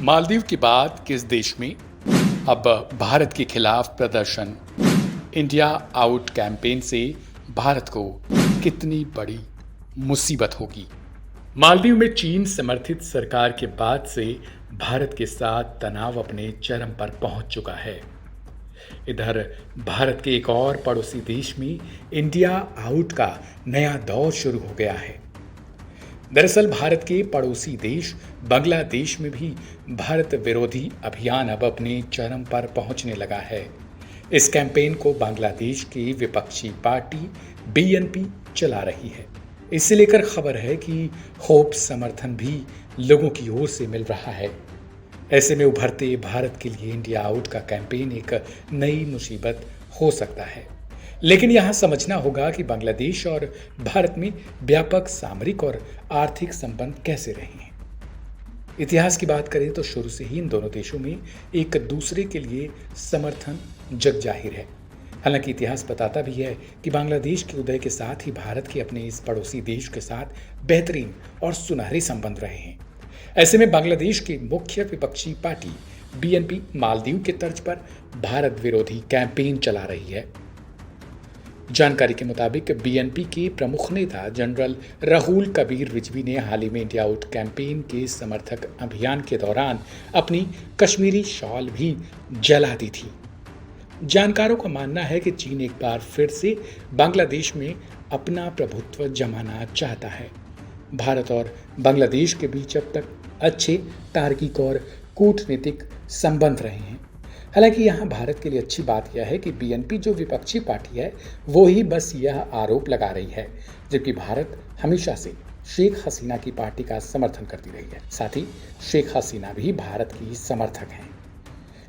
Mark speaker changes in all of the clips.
Speaker 1: मालदीव के बाद किस देश में अब भारत के खिलाफ प्रदर्शन? इंडिया आउट कैंपेन से भारत को कितनी बड़ी मुसीबत होगी? मालदीव में चीन समर्थित सरकार के बाद से भारत के साथ तनाव अपने चरम पर पहुंच चुका है। इधर भारत के एक और पड़ोसी देश में इंडिया आउट का नया दौर शुरू हो गया है। दरअसल भारत के पड़ोसी देश बांग्लादेश में भी भारत विरोधी अभियान अब अपने चरम पर पहुंचने लगा है। इस कैंपेन को बांग्लादेश की विपक्षी पार्टी बीएनपी चला रही है। इसे लेकर खबर है कि खूब समर्थन भी लोगों की ओर से मिल रहा है। ऐसे में उभरते भारत के लिए इंडिया आउट का कैंपेन एक नई मुसीबत हो सकता है। लेकिन यहां समझना होगा कि बांग्लादेश और भारत में व्यापक सामरिक और आर्थिक संबंध कैसे रहे हैं। इतिहास की बात करें तो शुरू से ही इन दोनों देशों में एक दूसरे के लिए समर्थन जग जाहिर है। हालांकि इतिहास बताता भी है कि बांग्लादेश के उदय के साथ ही भारत के अपने इस पड़ोसी देश के साथ बेहतरीन और सुनहरे संबंध रहे हैं। ऐसे में बांग्लादेश की मुख्य विपक्षी पार्टी बीएनपी मालदीव के तर्ज पर भारत विरोधी कैंपेन चला रही है। जानकारी के मुताबिक बीएनपी के प्रमुख नेता जनरल राहुल कबीर रिजवी ने हाल ही में इंडिया आउट कैंपेन के समर्थक अभियान के दौरान अपनी कश्मीरी शॉल भी जला दी थी। जानकारों का मानना है कि चीन एक बार फिर से बांग्लादेश में अपना प्रभुत्व जमाना चाहता है। भारत और बांग्लादेश के बीच अब तक अच्छे तार्किक और कूटनीतिक संबंध रहे हैं। हालांकि यहाँ भारत के लिए अच्छी बात यह है कि बीएनपी जो विपक्षी पार्टी है वो ही बस यह आरोप लगा रही है, जबकि भारत हमेशा से शेख हसीना की पार्टी का समर्थन करती रही है। साथ ही शेख हसीना भी भारत की समर्थक हैं।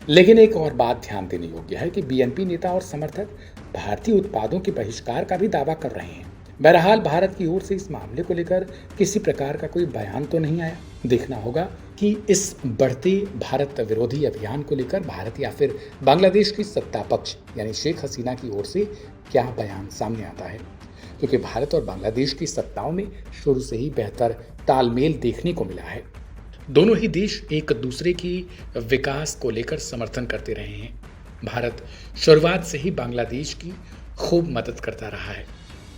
Speaker 1: लेकिन एक और बात ध्यान देने योग्य है कि बीएनपी नेता और समर्थक भारतीय उत्पादों के बहिष्कार का भी दावा कर रहे हैं। बहरहाल भारत की ओर से इस मामले को लेकर किसी प्रकार का कोई बयान तो नहीं आया। देखना होगा कि इस बढ़ते भारत विरोधी अभियान को लेकर भारत या फिर बांग्लादेश की सत्ता पक्ष यानी शेख हसीना की ओर से क्या बयान सामने आता है, क्योंकि भारत और बांग्लादेश की सत्ताओं में शुरू से ही बेहतर तालमेल देखने को मिला है। दोनों ही देश एक दूसरे की विकास को लेकर समर्थन करते रहे हैं। भारत शुरुआत से ही बांग्लादेश की खूब मदद करता रहा है।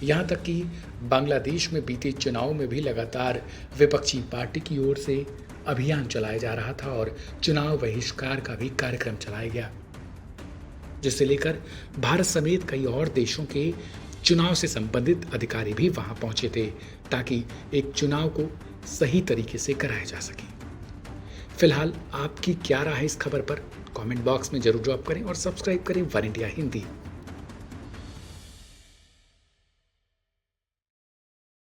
Speaker 1: यहाँ तक कि बांग्लादेश में बीते चुनाव में भी लगातार विपक्षी पार्टी की ओर से अभियान चलाया जा रहा था और चुनाव बहिष्कार का भी कार्यक्रम चलाया गया, जिसे लेकर भारत समेत कई और देशों के चुनाव से संबंधित अधिकारी भी वहां पहुंचे थे ताकि एक चुनाव को सही तरीके से कराया जा सके। फिलहाल आपकी क्या राय है इस खबर पर? कमेंट बॉक्स में जरूर ड्रॉप करें और सब्सक्राइब करें वन इंडिया हिंदी।